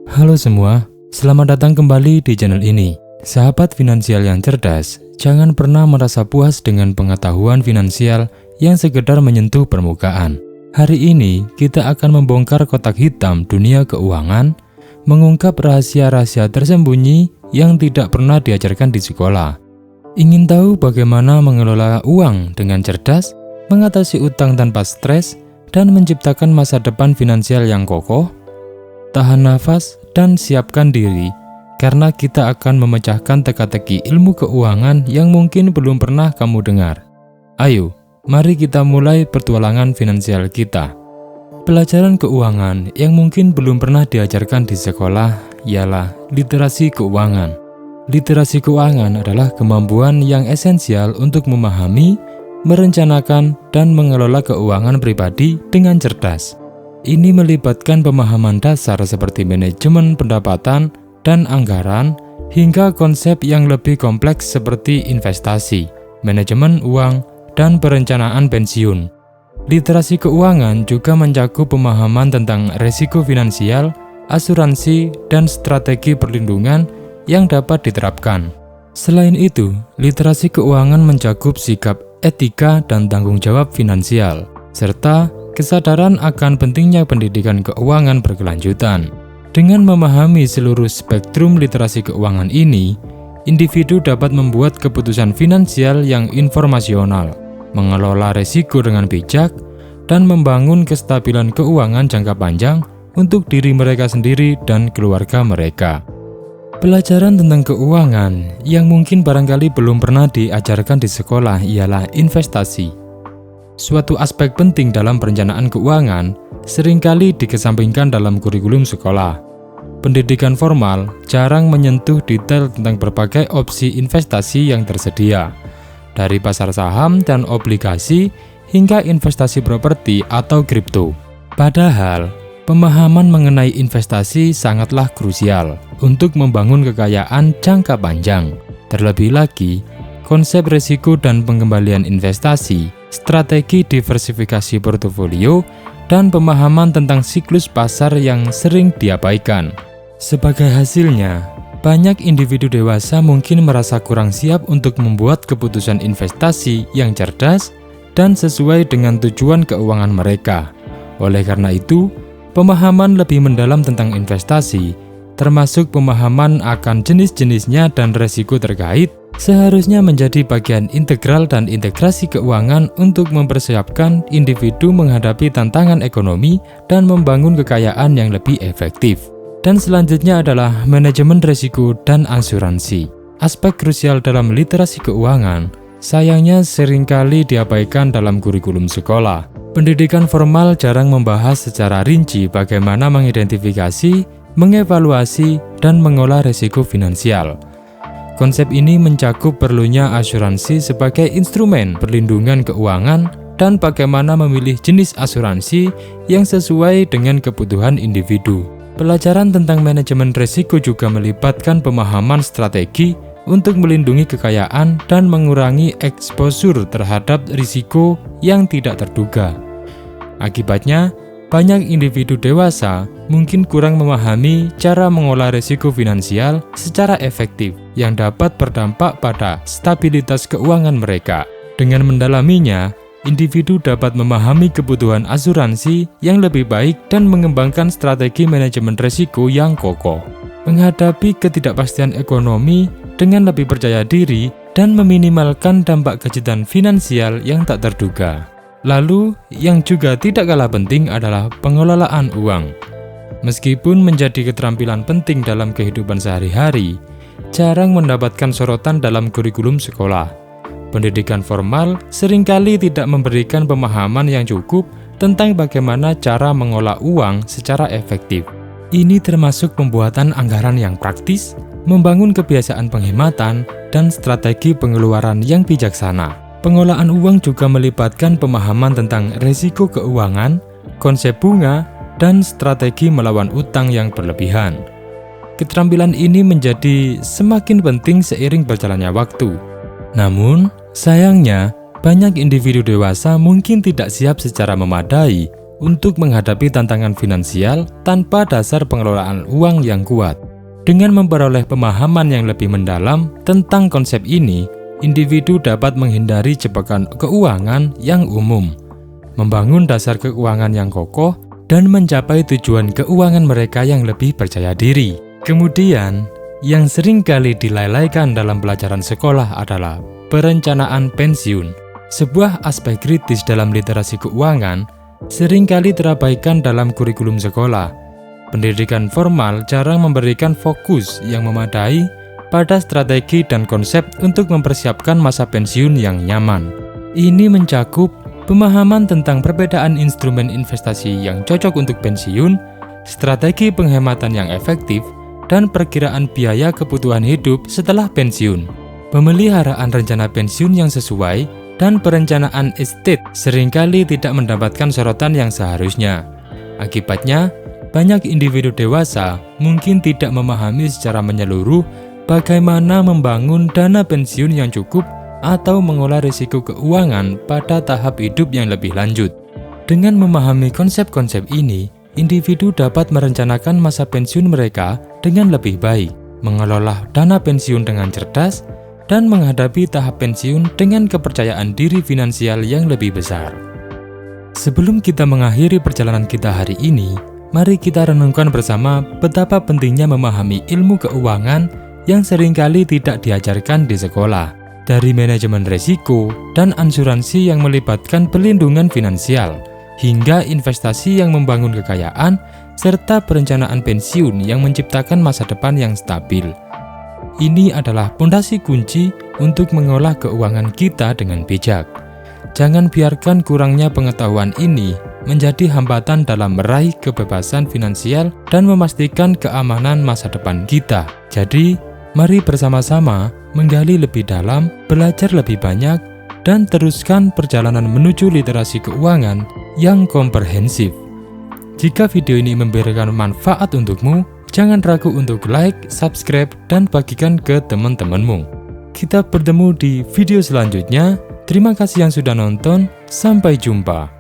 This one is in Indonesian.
Halo semua, selamat datang kembali di channel ini. Sahabat finansial yang cerdas, jangan pernah merasa puas dengan pengetahuan finansial yang sekedar menyentuh permukaan. Hari ini kita akan membongkar kotak hitam dunia keuangan, mengungkap rahasia-rahasia tersembunyi yang tidak pernah diajarkan di sekolah. Ingin tahu bagaimana mengelola uang dengan cerdas, mengatasi utang tanpa stres, dan menciptakan masa depan finansial yang kokoh? Tahan nafas dan siapkan diri, karena kita akan memecahkan teka-teki ilmu keuangan yang mungkin belum pernah kamu dengar. Ayo, mari kita mulai petualangan finansial kita. Pelajaran keuangan yang mungkin belum pernah diajarkan di sekolah ialah literasi keuangan. Literasi keuangan adalah kemampuan yang esensial untuk memahami, merencanakan, dan mengelola keuangan pribadi dengan cerdas. Ini melibatkan pemahaman dasar seperti manajemen pendapatan dan anggaran, hingga konsep yang lebih kompleks seperti investasi, manajemen uang, dan perencanaan pensiun. Literasi keuangan juga mencakup pemahaman tentang risiko finansial, asuransi, dan strategi perlindungan yang dapat diterapkan. Selain itu, literasi keuangan mencakup sikap etika dan tanggung jawab finansial, serta kesadaran akan pentingnya pendidikan keuangan berkelanjutan. Dengan memahami seluruh spektrum literasi keuangan ini, individu dapat membuat keputusan finansial yang informasional, mengelola risiko dengan bijak, dan membangun kestabilan keuangan jangka panjang untuk diri mereka sendiri dan keluarga mereka. Pelajaran tentang keuangan yang mungkin barangkali belum pernah diajarkan di sekolah ialah investasi. Suatu aspek penting dalam perencanaan keuangan seringkali dikesampingkan dalam kurikulum sekolah. Pendidikan formal jarang menyentuh detail tentang berbagai opsi investasi yang tersedia, dari pasar saham dan obligasi hingga investasi properti atau kripto. Padahal, pemahaman mengenai investasi sangatlah krusial untuk membangun kekayaan jangka panjang. Terlebih lagi, konsep risiko dan pengembalian investasi, strategi diversifikasi portofolio, dan pemahaman tentang siklus pasar yang sering diabaikan. Sebagai hasilnya, banyak individu dewasa mungkin merasa kurang siap untuk membuat keputusan investasi yang cerdas dan sesuai dengan tujuan keuangan mereka. Oleh karena itu, pemahaman lebih mendalam tentang investasi, termasuk pemahaman akan jenis-jenisnya dan risiko terkait, seharusnya menjadi bagian integral dan integrasi keuangan untuk mempersiapkan individu menghadapi tantangan ekonomi dan membangun kekayaan yang lebih efektif. Dan selanjutnya adalah manajemen risiko dan asuransi. Aspek krusial dalam literasi keuangan sayangnya seringkali diabaikan dalam kurikulum sekolah. Pendidikan formal jarang membahas secara rinci bagaimana mengidentifikasi, mengevaluasi, dan mengolah risiko finansial. Konsep ini mencakup perlunya asuransi sebagai instrumen perlindungan keuangan dan bagaimana memilih jenis asuransi yang sesuai dengan kebutuhan individu. Pelajaran tentang manajemen risiko juga melibatkan pemahaman strategi untuk melindungi kekayaan dan mengurangi eksposur terhadap risiko yang tidak terduga. Akibatnya, banyak individu dewasa mungkin kurang memahami cara mengolah risiko finansial secara efektif yang dapat berdampak pada stabilitas keuangan mereka. Dengan mendalaminya, individu dapat memahami kebutuhan asuransi yang lebih baik dan mengembangkan strategi manajemen risiko yang kokoh, menghadapi ketidakpastian ekonomi dengan lebih percaya diri dan meminimalkan dampak kejutan finansial yang tak terduga. Lalu, yang juga tidak kalah penting adalah pengelolaan uang. Meskipun menjadi keterampilan penting dalam kehidupan sehari-hari, jarang mendapatkan sorotan dalam kurikulum sekolah. Pendidikan formal seringkali tidak memberikan pemahaman yang cukup tentang bagaimana cara mengolah uang secara efektif. Ini termasuk pembuatan anggaran yang praktis, membangun kebiasaan penghematan, dan strategi pengeluaran yang bijaksana. Pengolahan uang juga melibatkan pemahaman tentang risiko keuangan, konsep bunga, dan strategi melawan utang yang berlebihan. Keterampilan ini menjadi semakin penting seiring berjalannya waktu. Namun, sayangnya, banyak individu dewasa mungkin tidak siap secara memadai untuk menghadapi tantangan finansial tanpa dasar pengelolaan uang yang kuat. Dengan memperoleh pemahaman yang lebih mendalam tentang konsep ini, individu dapat menghindari jebakan keuangan yang umum, membangun dasar keuangan yang kokoh, dan mencapai tujuan keuangan mereka yang lebih percaya diri. Kemudian, yang sering kali dilalaikan dalam pelajaran sekolah adalah perencanaan pensiun. Sebuah aspek kritis dalam literasi keuangan seringkali terabaikan dalam kurikulum sekolah. Pendidikan formal jarang memberikan fokus yang memadai pada strategi dan konsep untuk mempersiapkan masa pensiun yang nyaman. Ini mencakup pemahaman tentang perbedaan instrumen investasi yang cocok untuk pensiun, strategi penghematan yang efektif, dan perkiraan biaya kebutuhan hidup setelah pensiun. Pemeliharaan rencana pensiun yang sesuai dan perencanaan estate seringkali tidak mendapatkan sorotan yang seharusnya. Akibatnya, banyak individu dewasa mungkin tidak memahami secara menyeluruh bagaimana membangun dana pensiun yang cukup atau mengolah risiko keuangan pada tahap hidup yang lebih lanjut. Dengan memahami konsep-konsep ini, individu dapat merencanakan masa pensiun mereka dengan lebih baik, mengelola dana pensiun dengan cerdas, dan menghadapi tahap pensiun dengan kepercayaan diri finansial yang lebih besar. Sebelum kita mengakhiri perjalanan kita hari ini, mari kita renungkan bersama betapa pentingnya memahami ilmu keuangan yang seringkali tidak diajarkan di sekolah. Dari manajemen risiko dan asuransi yang melibatkan pelindungan finansial, hingga investasi yang membangun kekayaan, serta perencanaan pensiun yang menciptakan masa depan yang stabil. Ini adalah pondasi kunci untuk mengolah keuangan kita dengan bijak. Jangan biarkan kurangnya pengetahuan ini menjadi hambatan dalam meraih kebebasan finansial dan memastikan keamanan masa depan kita. Jadi, mari bersama-sama menggali lebih dalam, belajar lebih banyak, dan teruskan perjalanan menuju literasi keuangan yang komprehensif. Jika video ini memberikan manfaat untukmu, jangan ragu untuk like, subscribe, dan bagikan ke teman-temanmu. Kita bertemu di video selanjutnya. Terima kasih yang sudah nonton, sampai jumpa.